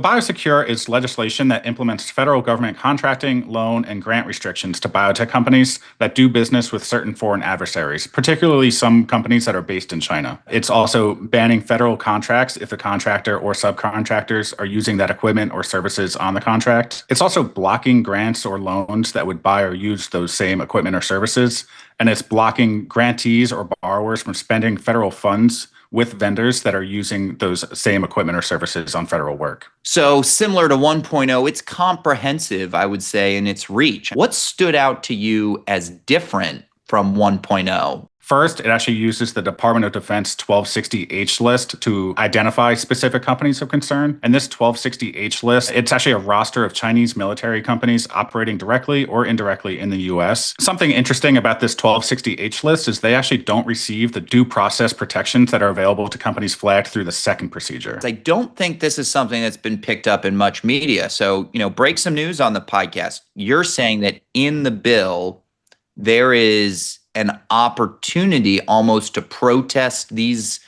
Biosecure is legislation that implements federal government contracting, loan, and grant restrictions to biotech companies that do business with certain foreign adversaries, particularly some companies that are based in China. It's also banning federal contracts if the contractor or subcontractors are using that equipment or services on the contract. It's also blocking grants or loans that would buy or use those same equipment or services. And it's blocking grantees or borrowers from spending federal funds with vendors that are using those same equipment or services on federal work. So similar to 1.0, it's comprehensive, I would say, in its reach. What stood out to you as different from 1.0? First, it actually uses the Department of Defense 1260H list to identify specific companies of concern. And this 1260H list, it's actually a roster of Chinese military companies operating directly or indirectly in the US. Something interesting about this 1260H list is they actually don't receive the due process protections that are available to companies flagged through the second procedure. I don't think this is something that's been picked up in much media. So, break some news on the podcast. You're saying that in the bill, there is an opportunity almost to protest these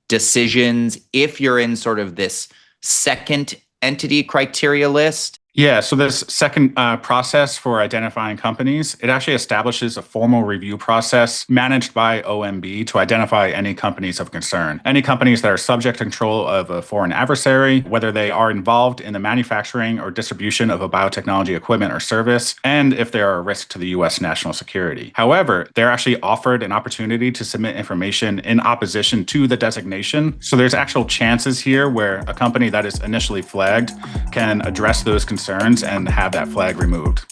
decisions if you're in sort of this second entity criteria list? Yeah, so this second process for identifying companies, it actually establishes a formal review process managed by OMB to identify any companies of concern. Any companies that are subject to control of a foreign adversary, whether they are involved in the manufacturing or distribution of a biotechnology equipment or service, and if they are a risk to the U.S. national security. However, they're actually offered an opportunity to submit information in opposition to the designation. So there's actual chances here where a company that is initially flagged can address those concerns and have that flag removed.